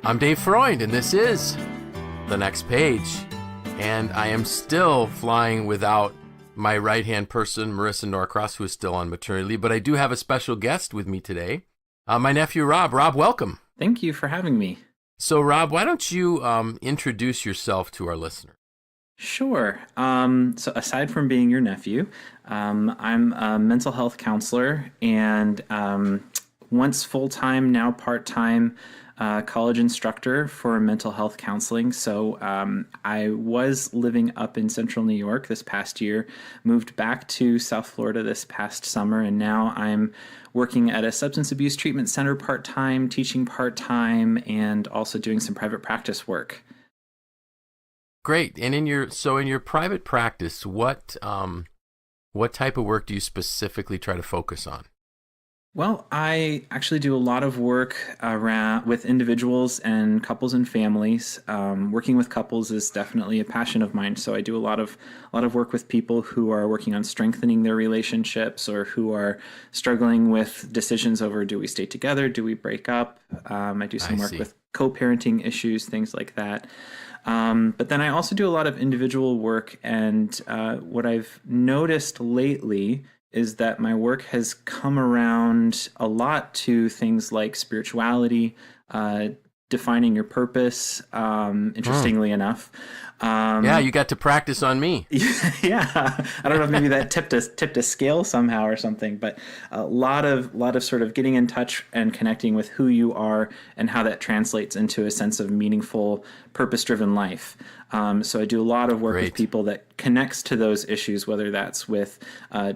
I'm Dave Freund, and this is The Next Page. And I am still flying without my right-hand person, Marisa Norcross, who is still on maternity. But I do have a special guest with me today, my nephew, Rob. Rob, welcome. Thank you for having me. So, Rob, why don't you introduce yourself to our listener? Sure. So aside from being your nephew, I'm a mental health counselor and once full-time, now part-time college instructor for mental health counseling. So I was living up in central New York this past year, moved back to South Florida this past summer, and now I'm working at a substance abuse treatment center part-time, teaching part-time, and also doing some private practice work. Great. And in your private practice, what type of work do you specifically try to focus on? Well, I actually do a lot of work around with individuals and couples and families. Working with couples is definitely a passion of mine. So I do a lot of work with people who are working on strengthening their relationships or who are struggling with decisions over, do we stay together? Do we break up? I do some work with co-parenting issues, things like that. But then I also do a lot of individual work. And what I've noticed lately is that my work has come around a lot to things like spirituality, defining your purpose, interestingly enough. Yeah, you got to practice on me. Yeah, I don't know if maybe that tipped a scale somehow or something, but a lot of sort of getting in touch and connecting with who you are and how that translates into a sense of meaningful, purpose-driven life. So I do a lot of work with people that connects to those issues, whether that's with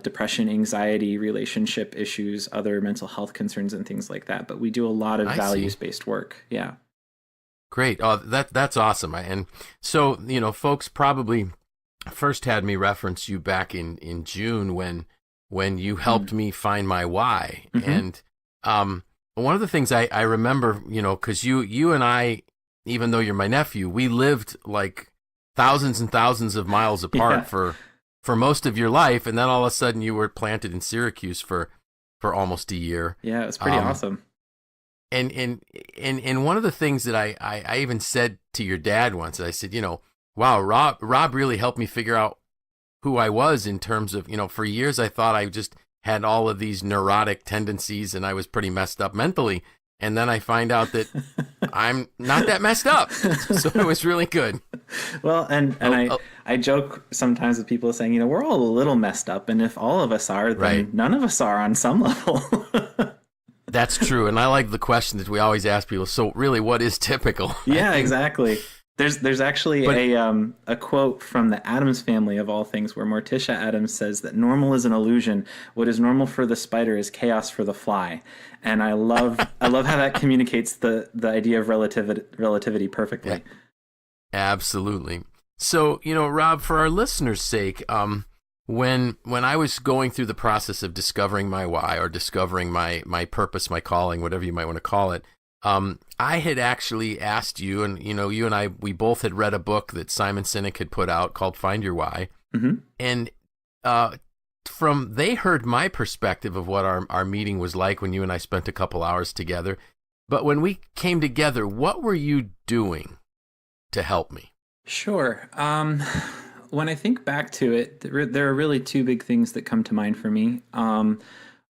depression, anxiety, relationship issues, other mental health concerns, and things like that. But we do a lot of values-based work. Yeah. Great. Oh, that's awesome. And so, folks probably first had me reference you back in June when you helped me find my why. Mm-hmm. And one of the things I remember, because you and I, even though you're my nephew, we lived like thousands and thousands of miles apart for most of your life. And then all of a sudden you were planted in Syracuse for almost a year. Yeah, it was pretty awesome. And one of the things that I even said to your dad once, I said, wow, Rob really helped me figure out who I was in terms of, for years I thought I just had all of these neurotic tendencies and I was pretty messed up mentally. And then I find out that I'm not that messed up. So it was really good. Well, and I joke sometimes with people saying, we're all a little messed up. And if all of us are, then none of us are on some level. That's true. And I like the question that we always ask people. So really, what is typical? Yeah, exactly. There's actually a quote from the Addams Family of all things where Morticia Addams says that normal is an illusion. What is normal for the spider is chaos for the fly. And I love how that communicates the idea of relativity perfectly. Yeah. Absolutely. So, Rob, for our listeners' sake, when I was going through the process of discovering my why or discovering my purpose, my calling, whatever you might want to call it, I had actually asked you, and you and I, we both had read a book that Simon Sinek had put out called Find Your Why, mm-hmm. and they heard my perspective of what our meeting was like when you and I spent a couple hours together. But when we came together, what were you doing to help me? Sure. When I think back to it, there are really two big things that come to mind for me.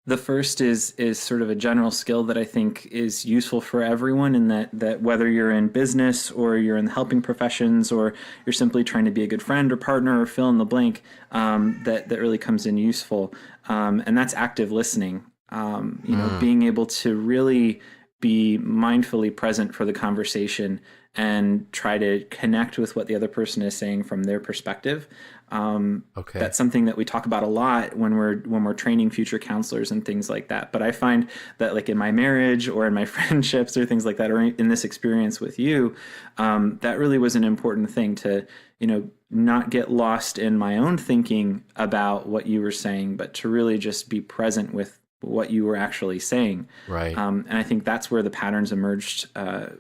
The first is sort of a general skill that I think is useful for everyone, in that whether you're in business or you're in the helping professions or you're simply trying to be a good friend or partner or fill in the blank, that really comes in useful. And that's active listening. Being able to really be mindfully present for the conversation and try to connect with what the other person is saying from their perspective. That's something that we talk about a lot when we're training future counselors and things like that. But I find that, like, in my marriage or in my friendships or things like that, or in this experience with you, that really was an important thing to, not get lost in my own thinking about what you were saying, but to really just be present with what you were actually saying. Right. And I think that's where the patterns emerged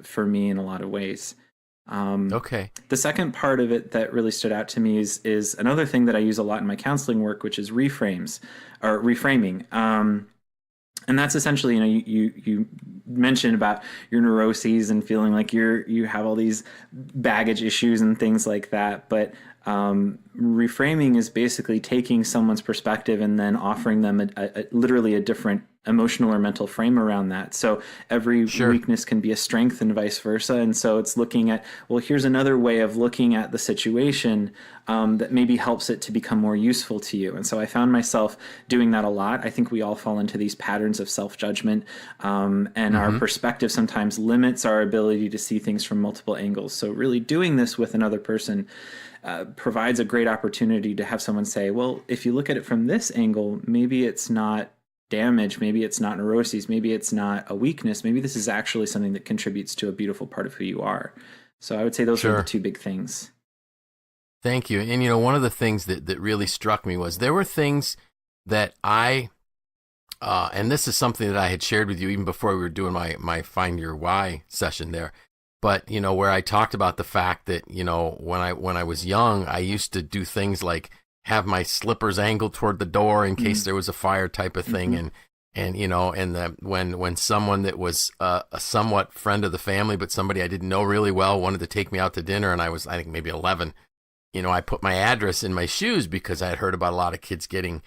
for me in a lot of ways. The second part of it that really stood out to me is another thing that I use a lot in my counseling work, which is reframing. And that's essentially, you mentioned about your neuroses and feeling like you have all these baggage issues and things like that. But reframing is basically taking someone's perspective and then offering them literally a different emotional or mental frame around that. So every weakness can be a strength and vice versa. And so it's looking at, well, here's another way of looking at the situation that maybe helps it to become more useful to you. And so I found myself doing that a lot. I think we all fall into these patterns of self-judgment, and our perspective sometimes limits our ability to see things from multiple angles. So really doing this with another person provides a great opportunity to have someone say, well, if you look at it from this angle, maybe it's not damage, maybe it's not neuroses, maybe it's not a weakness, maybe this is actually something that contributes to a beautiful part of who you are. So I would say those are the two big things. Thank you. And one of the things that really struck me was there were things that I and this is something that I had shared with you even before we were doing my Find Your Why session there. But, where I talked about the fact that, when I was young, I used to do things like have my slippers angled toward the door in case there was a fire type of thing. And when someone that was a somewhat friend of the family, but somebody I didn't know really well, wanted to take me out to dinner, and I was, I think, maybe 11, I put my address in my shoes because I had heard about a lot of kids getting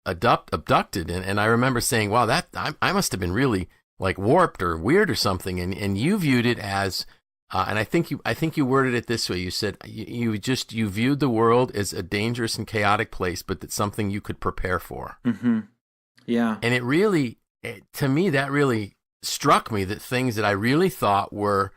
abducted. And I remember saying, wow, that I must have been really like warped or weird or something. And you viewed it as, and I think you worded it this way. You said you viewed the world as a dangerous and chaotic place, but that's something you could prepare for. Mm-hmm. Yeah. And to me, that really struck me, that things that I really thought were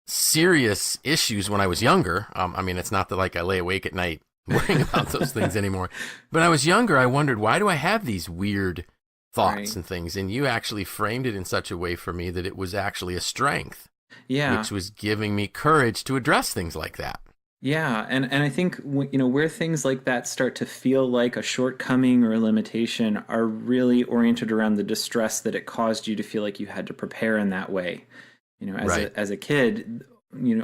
serious issues when I was younger. I mean, it's not that like I lay awake at night worrying about those things anymore. But when I was younger, I wondered, why do I have these weird thoughts and things? And you actually framed it in such a way for me that it was actually a strength. Yeah. Which was giving me courage to address things like that. Yeah. And I think, where things like that start to feel like a shortcoming or a limitation are really oriented around the distress that it caused you to feel like you had to prepare in that way. As a kid,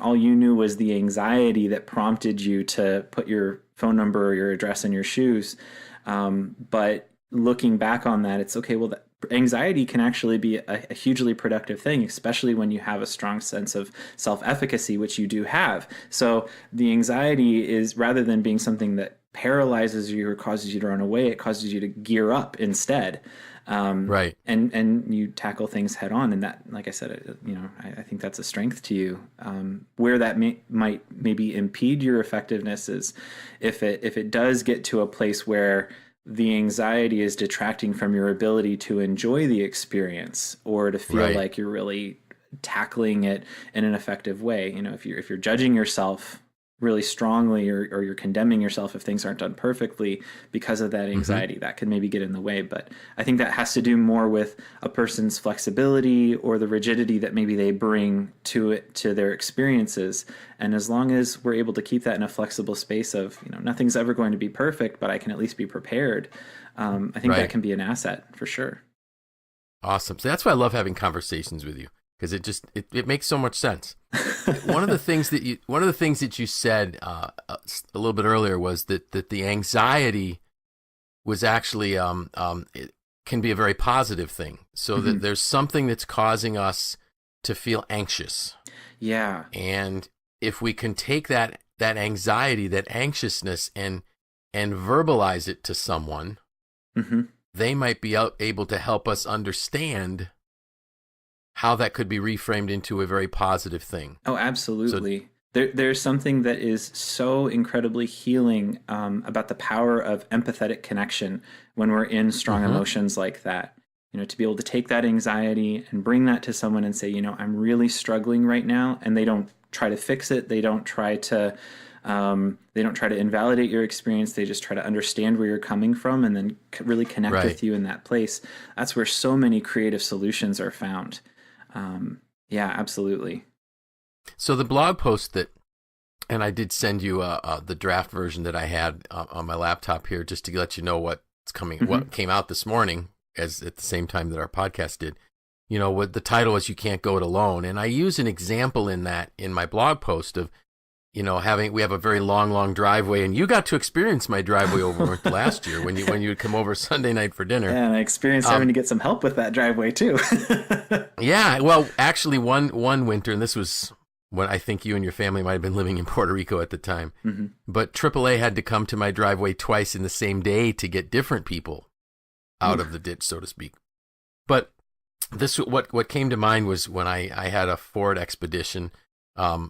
all you knew was the anxiety that prompted you to put your phone number or your address in your shoes. But looking back on that, it's okay, well, anxiety can actually be a hugely productive thing, especially when you have a strong sense of self-efficacy, which you do have. So the anxiety is, rather than being something that paralyzes you or causes you to run away, it causes you to gear up instead. Right. And you tackle things head on. And that, like I said, I think that's a strength to you. Where that might maybe impede your effectiveness is if it does get to a place where the anxiety is detracting from your ability to enjoy the experience or to feel like you're really tackling it in an effective way. If you're judging yourself really strongly or you're condemning yourself if things aren't done perfectly because of that anxiety, that can maybe get in the way. But I think that has to do more with a person's flexibility or the rigidity that maybe they bring to their experiences. And as long as we're able to keep that in a flexible space of, nothing's ever going to be perfect, but I can at least be prepared, I think that can be an asset for sure. Awesome. So that's why I love having conversations with you, because it makes so much sense. One of the things that you said a little bit earlier was that the anxiety was actually it can be a very positive thing. So that there's something that's causing us to feel anxious. Yeah. And if we can take that anxiety, that anxiousness, and verbalize it to someone, they might be able to help us understand how that could be reframed into a very positive thing. Oh, absolutely. So, there's something that is so incredibly healing about the power of empathetic connection when we're in strong emotions like that. To be able to take that anxiety and bring that to someone and say, I'm really struggling right now, and they don't try to fix it. They don't try to invalidate your experience. They just try to understand where you're coming from and then really connect with you in that place. That's where so many creative solutions are found. Yeah, absolutely. So the blog post and I did send you the draft version that I had on my laptop here, just to let you know what's coming, what came out this morning, as at the same time that our podcast did. What the title is, "You Can't Go It Alone," and I use an example in my blog post of we have a very long driveway, and you got to experience my driveway over last year when you would come over Sunday night for dinner. Yeah, and I experienced having to get some help with that driveway too. Yeah, well, actually, one winter, and this was when I think you and your family might have been living in Puerto Rico at the time, but AAA had to come to my driveway twice in the same day to get different people out of the ditch, so to speak. But what came to mind was when I had a Ford Expedition,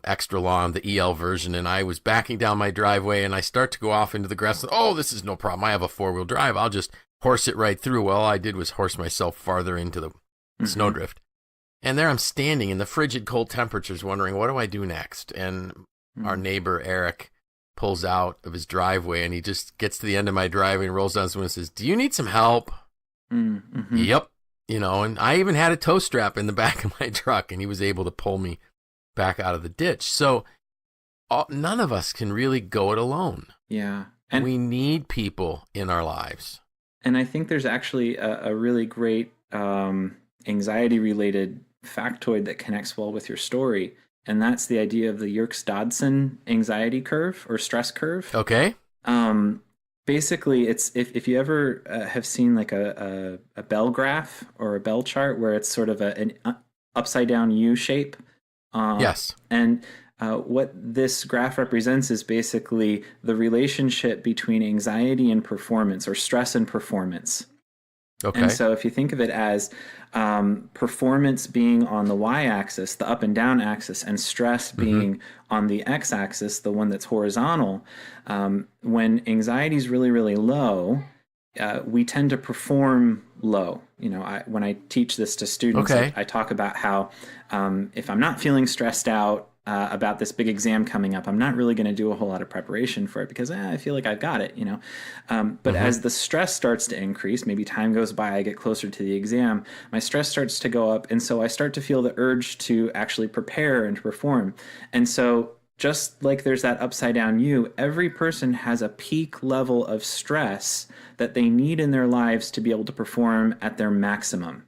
extra long, the EL version, and I was backing down my driveway, and I start to go off into the grass. Oh, this is no problem. I have a 4-wheel drive. I'll just horse it right through. Well, all I did was horse myself farther into the snowdrift. And there I'm standing in the frigid cold temperatures wondering, what do I do next? And our neighbor, Eric, pulls out of his driveway, and he just gets to the end of my driveway and rolls down his window and says, "Do you need some help?" Yep. And I even had a tow strap in the back of my truck, and he was able to pull me back out of the ditch. So none of us can really go it alone. Yeah. And we need people in our lives. And I think there's actually a really great anxiety-related factoid that connects well with your story. And that's the idea of the YatesDodson anxiety curve or stress curve. Okay. Basically, it's if you ever have seen like a bell graph or a bell chart where it's sort of an upside down U shape. Yes. And what this graph represents is basically the relationship between anxiety and performance, or stress and performance. Okay. And so if you think of it as performance being on the y-axis, the up and down axis, and stress being on the x-axis, the one that's horizontal, when anxiety is really, really low, we tend to perform low. When I teach this to students, I talk about how if I'm not feeling stressed out about this big exam coming up, I'm not really going to do a whole lot of preparation for it because I feel like I've got it, But as the stress starts to increase, maybe time goes by, I get closer to the exam, my stress starts to go up, and so I start to feel the urge to actually prepare and to perform. And so just like there's that upside down U, every person has a peak level of stress that they need in their lives to be able to perform at their maximum.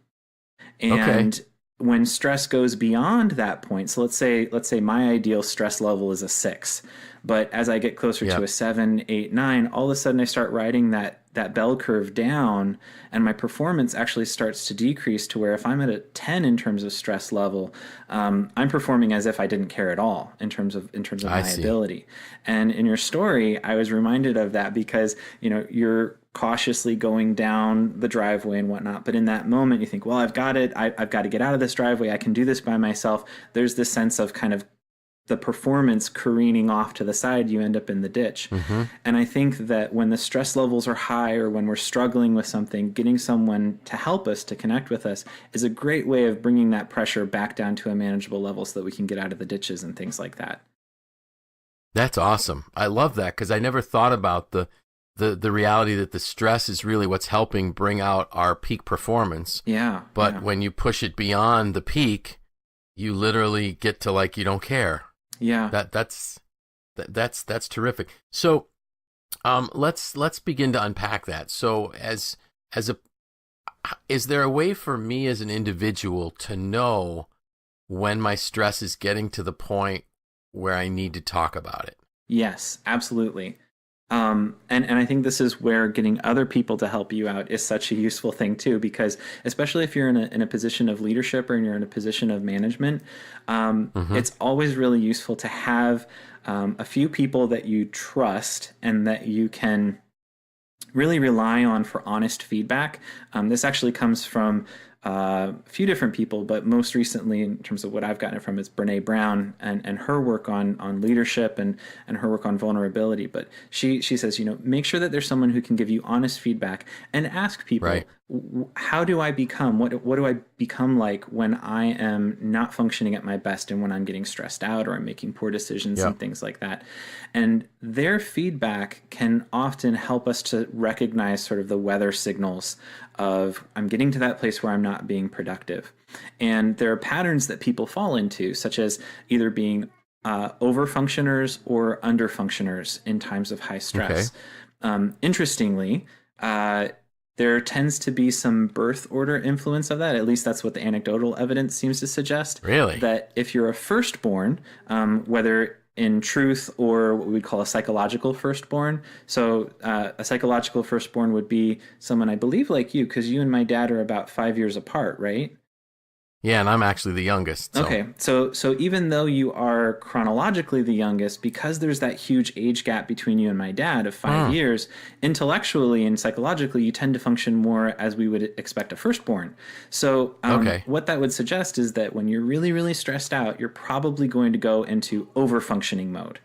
And when stress goes beyond that point, so let's say my ideal stress level is a 6, but as I get closer to a 7, 8, 9, all of a sudden I start riding that bell curve down, and my performance actually starts to decrease to where if I'm at a 10 in terms of stress level, I'm performing as if I didn't care at all in terms of my ability. And in your story, I was reminded of that because you're cautiously going down the driveway and whatnot, but in that moment you think, well, I've got it. I've got to get out of this driveway. I can do this by myself. There's this sense of kind of the performance careening off to the side. You end up in the ditch. And I think that when the stress levels are high, or when we're struggling with something, getting someone to help us, to connect with us, is a great way of bringing that pressure back down to a manageable level so that we can get out of the ditches and things like that. That's awesome. I love that, because I never thought about the reality that the stress is really what's helping bring out our peak performance. But when you push it beyond the peak, you literally get to like you don't care. That's terrific. So let's begin to unpack that. So is there a way for me as an individual to know when my stress is getting to the point where I need to talk about it? Yes, absolutely. And I think this is where getting other people to help you out is such a useful thing too, because especially if you're in a position of leadership or you're in a position of management, it's always really useful to have a few people that you trust and that you can really rely on for honest feedback. This actually comes from a few different people, but most recently, in terms of what I've gotten it from, is Brene Brown and her work on leadership and her work on vulnerability. But she says, make sure that there's someone who can give you honest feedback, and ask people, how do I become? What do I become like when I am not functioning at my best, and when I'm getting stressed out, or I'm making poor decisions and things like that? And their feedback can often help us to recognize sort of the weather signals of, I'm getting to that place where I'm not being productive. And there are patterns that people fall into, such as either being over-functioners or under-functioners in times of high stress. Interestingly, there tends to be some birth order influence of that. At least that's what the anecdotal evidence seems to suggest. Really? That if you're a firstborn, whether in truth, or what we would call a psychological firstborn. So a psychological firstborn would be someone, I believe, like you, because you and my dad are about 5 years apart, right? Yeah, and I'm actually the youngest. So. Okay, so even though you are chronologically the youngest, because there's that huge age gap between you and my dad of 5 years, intellectually and psychologically, you tend to function more as we would expect a firstborn. So what that would suggest is that when you're really, really stressed out, you're probably going to go into overfunctioning mode.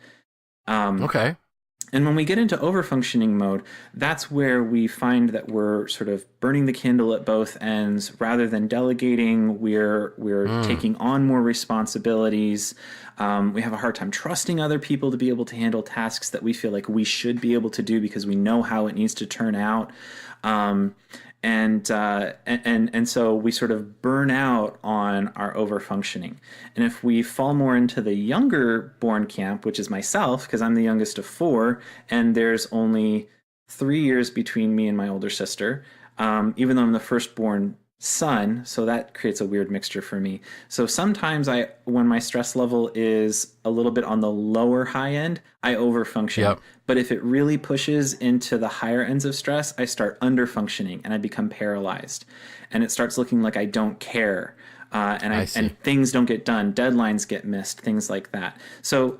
Okay. And when we get into overfunctioning mode, that's where we find that we're sort of burning the candle at both ends. Rather than delegating, we're taking on more responsibilities. We have a hard time trusting other people to be able to handle tasks that we feel like we should be able to do because we know how it needs to turn out. And so we sort of burn out on our overfunctioning. And if we fall more into the younger born camp, which is myself, because I'm the youngest of four, and there's only 3 years between me and my older sister, even though I'm the firstborn son, so that creates a weird mixture for me. So sometimes when my stress level is a little bit on the lower high end, I overfunction. Yep. But if it really pushes into the higher ends of stress, I start underfunctioning and I become paralyzed. And it starts looking like I don't care. And things don't get done, deadlines get missed, things like that. So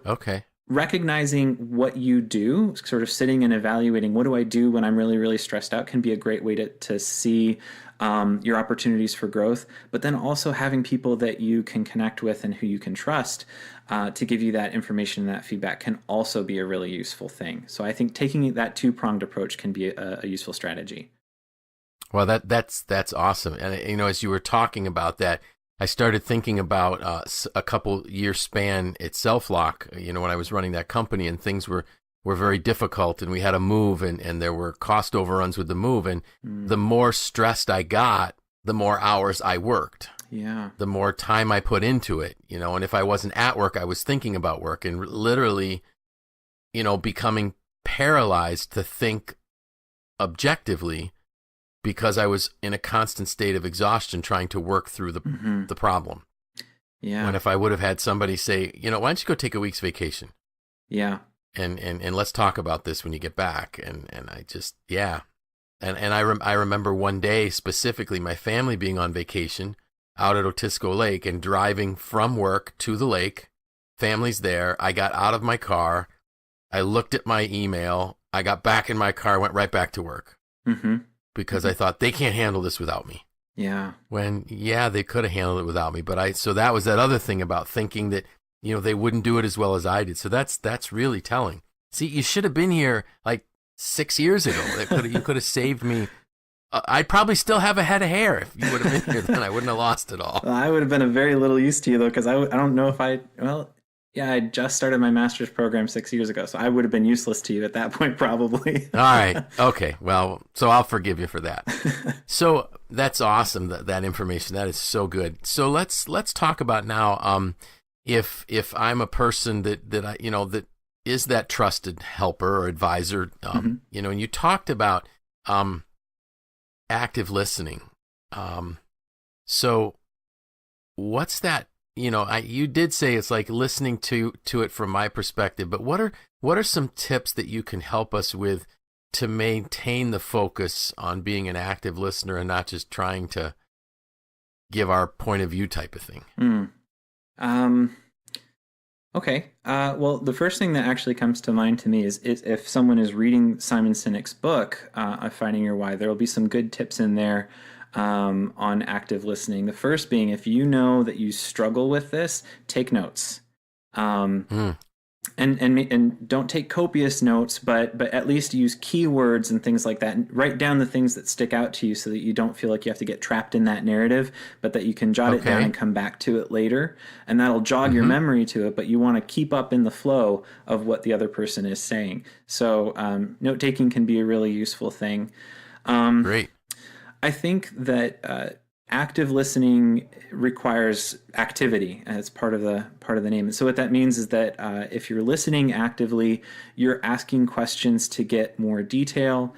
recognizing what you do, sort of sitting and evaluating, what do I do when I'm really, really stressed out, can be a great way to see your opportunities for growth, but then also having people that you can connect with and who you can trust to give you that information and that feedback can also be a really useful thing. So I think taking that two-pronged approach can be a useful strategy. Well, that's awesome. And, as you were talking about that, I started thinking about a couple year span at SelfLock, when I was running that company, and things were very difficult, and we had to move, and there were cost overruns with the move. And the more stressed I got, the more hours I worked. Yeah. The more time I put into it, and if I wasn't at work, I was thinking about work, and literally, becoming paralyzed to think objectively because I was in a constant state of exhaustion trying to work through the problem. Yeah. When if I would have had somebody say, why don't you go take a week's vacation? Yeah. And let's talk about this when you get back. And I just, yeah. And I remember one day specifically my family being on vacation out at Otisco Lake and driving from work to the lake. Family's there. I got out of my car. I looked at my email. I got back in my car, went right back to work. Because I thought they can't handle this without me. Yeah. When, they could have handled it without me. But so that was that other thing about thinking that, they wouldn't do it as well as I did. So that's really telling. See, you should have been here like 6 years ago. You could have saved me. I'd probably still have a head of hair if you would have been here then. I wouldn't have lost it all. Well, I would have been of very little use to you, though, because I don't know if I just started my master's program 6 years ago, so I would have been useless to you at that point, probably. All right. Okay. Well, so I'll forgive you for that. So that's awesome, that information. That is so good. So let's talk about now, if I'm a person that I, that is that trusted helper or advisor, and you talked about active listening. So what's that? You did say it's like listening to it from my perspective, but what are some tips that you can help us with to maintain the focus on being an active listener and not just trying to give our point of view type of thing? Okay. Well, the first thing that actually comes to mind to me is if someone is reading Simon Sinek's book, Finding Your Why, there will be some good tips in there on active listening. The first being, if you know that you struggle with this, take notes. And don't take copious notes, but at least use keywords and things like that. And write down the things that stick out to you so that you don't feel like you have to get trapped in that narrative, but that you can jot it down and come back to it later. And that'll jog your memory to it, but you want to keep up in the flow of what the other person is saying. So note-taking can be a really useful thing. Great. I think that active listening requires activity as part of the name. And so what that means is that if you're listening actively, you're asking questions to get more detail.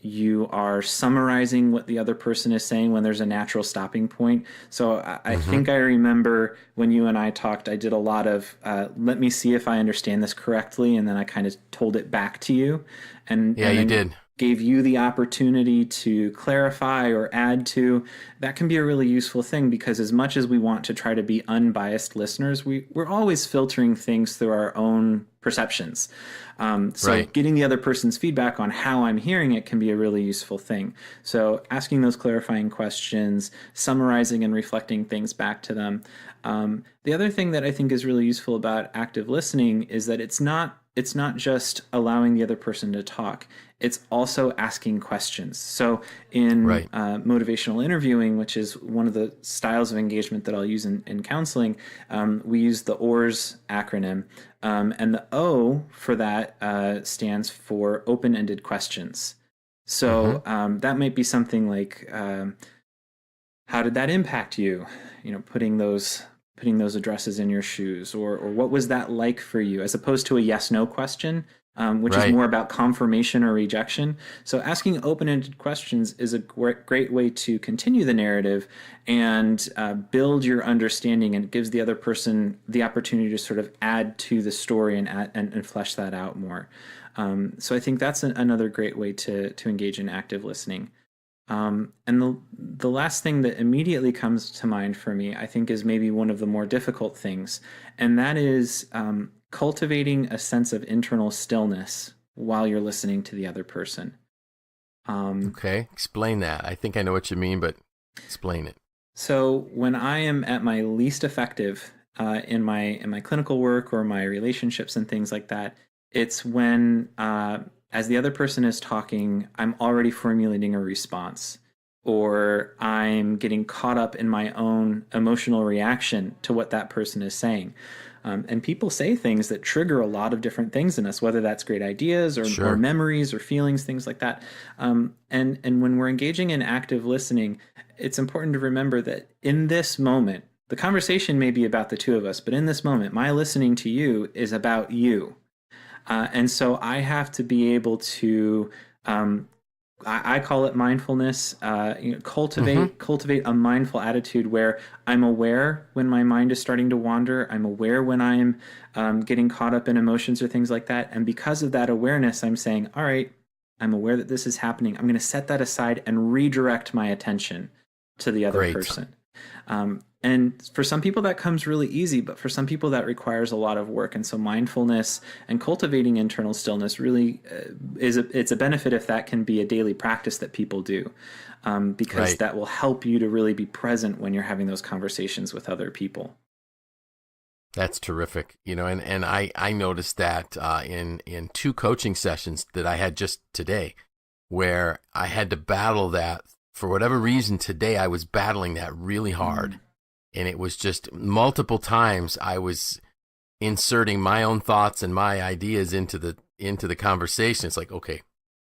You are summarizing what the other person is saying when there's a natural stopping point. So I think I remember when you and I talked, I did a lot of let me see if I understand this correctly, and then I kind of told it back to you. And Yeah, and you then did. gave you the opportunity to clarify or add to. That can be a really useful thing, because as much as we want to try to be unbiased listeners, we're always filtering things through our own perceptions. So Right. getting the other person's feedback on how I'm hearing it can be a really useful thing. So asking those clarifying questions, summarizing and reflecting things back to them. The other thing that I think is really useful about active listening is that it's not just allowing the other person to talk. It's also asking questions. So in Right. motivational interviewing, which is one of the styles of engagement that I'll use in counseling, we use the OARS acronym. And the O for that stands for open-ended questions. So that might be something like, how did that impact you? Putting those addresses in your shoes, or what was that like for you, as opposed to a yes/no question, which is Right. more about confirmation or rejection. So asking open-ended questions is a great way to continue the narrative and build your understanding, and it gives the other person the opportunity to sort of add to the story and flesh that out more. So I think that's another great way to engage in active listening. And the last thing that immediately comes to mind for me, I think, is maybe one of the more difficult things, and that is cultivating a sense of internal stillness while you're listening to the other person. Okay. Explain that. I think I know what you mean, but explain it. So when I am at my least effective in my clinical work or my relationships and things like that, it's when as the other person is talking, I'm already formulating a response, or I'm getting caught up in my own emotional reaction to what that person is saying. And people say things that trigger a lot of different things in us, whether that's great ideas or Sure. memories or feelings, things like that. And when we're engaging in active listening, it's important to remember that in this moment, the conversation may be about the two of us, but in this moment, my listening to you is about you. And so I have to be able to, I call it mindfulness, cultivate a mindful attitude where I'm aware when my mind is starting to wander. I'm aware when I'm getting caught up in emotions or things like that. And because of that awareness, I'm saying, all right, I'm aware that this is happening. I'm going to set that aside and redirect my attention to the other Great. person. And for some people that comes really easy, but for some people that requires a lot of work. And so mindfulness and cultivating internal stillness really it's a benefit if that can be a daily practice that people do, because Right. that will help you to really be present when you're having those conversations with other people. That's terrific. And I noticed that in two coaching sessions that I had just today, where I had to battle that. For whatever reason, today I was battling that really hard. And it was just multiple times I was inserting my own thoughts and my ideas into the conversation. It's like, okay,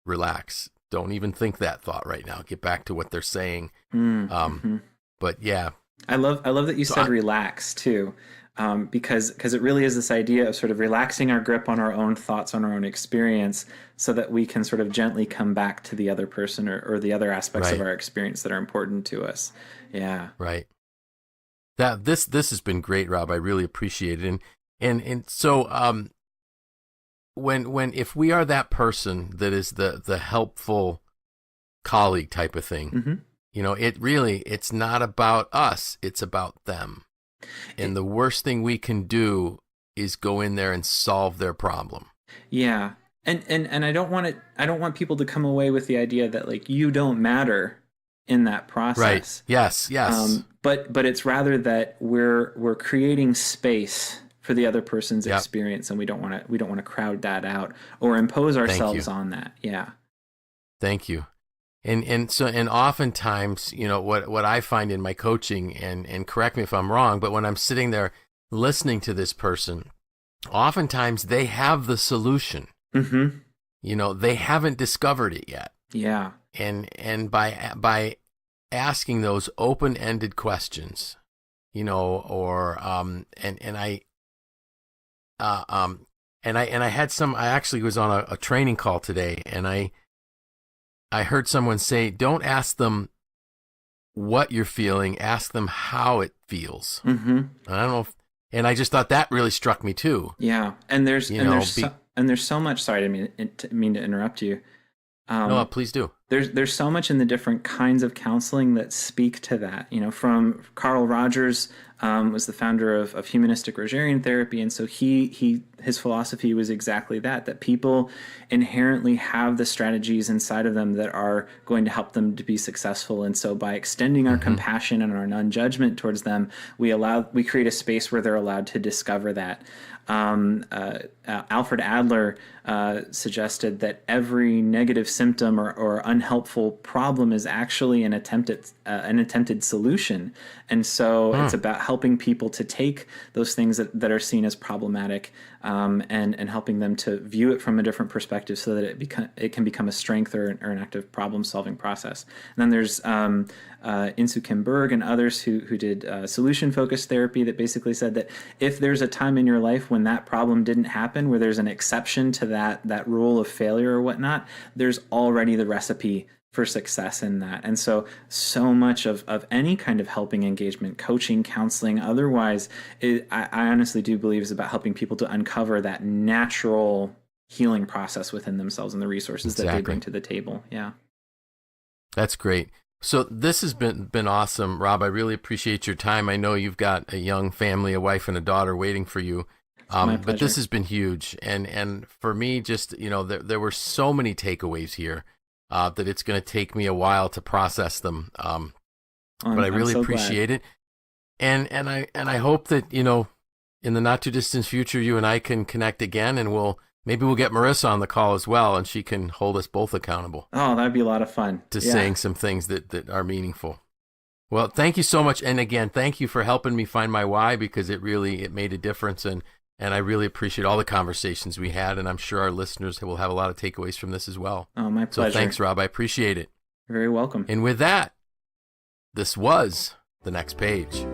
relax. Don't even think that thought right now. Get back to what they're saying. But yeah. I love that you said relax too, because it really is this idea of sort of relaxing our grip on our own thoughts, on our own experience, so that we can sort of gently come back to the other person or the other aspects of our experience that are important to us. Yeah. Right. That this has been great, Rob. I really appreciate it. And so when if we are that person that is the helpful colleague type of thing, it's not about us, it's about them. And the worst thing we can do is go in there and solve their problem. Yeah. And I don't want people to come away with the idea that like you don't matter in that process. Right. Yes. But it's rather that we're creating space for the other person's experience, and we don't want to crowd that out or impose ourselves on that. Yeah. Thank you. And so oftentimes, what I find in my coaching, and correct me if I'm wrong, but when I'm sitting there listening to this person, oftentimes they have the solution. They haven't discovered it yet. Yeah. And by asking those open-ended questions, or I had some. I actually was on a training call today, and I heard someone say, "Don't ask them what you're feeling, ask them how it feels." Mm-hmm. I don't know, and I just thought that really struck me too. Yeah, and there's so much. Sorry, I didn't mean to interrupt you. No, please do. There's so much in the different kinds of counseling that speak to that. From Carl Rogers, was the founder of humanistic Rogerian therapy, and so his philosophy was exactly that people inherently have the strategies inside of them that are going to help them to be successful. And so by extending our compassion and our non-judgment towards them, we create a space where they're allowed to discover that. Alfred Adler suggested that every negative symptom or unhelpful problem is actually an attempted solution, and so it's about helping people to take those things that are seen as problematic, and helping them to view it from a different perspective, so that it can become a strength or an active problem solving process. And then there's Insoo Kim Berg and others who did solution focused therapy that basically said that if there's a time in your life when that problem didn't happen, where there's an exception to that rule of failure or whatnot, there's already the recipe for success in that. And so much of any kind of helping engagement, coaching, counseling, otherwise, I honestly do believe is about helping people to uncover that natural healing process within themselves and the resources that they bring to the table. Yeah. That's great. So this has been awesome, Rob. I really appreciate your time. I know you've got a young family, a wife and a daughter waiting for you. But this has been huge. And for me, just, there were so many takeaways here that it's going to take me a while to process them. But I really appreciate it. And I hope that, in the not too distant future, you and I can connect again, and maybe we'll get Marisa on the call as well, and she can hold us both accountable. Oh, that'd be a lot of fun. To saying some things that are meaningful. Well, thank you so much. And again, thank you for helping me find my why, because it made a difference. And I really appreciate all the conversations we had, and I'm sure our listeners will have a lot of takeaways from this as well. Oh, my pleasure. So thanks, Rob. I appreciate it. You're very welcome. And with that, this was The Next Page.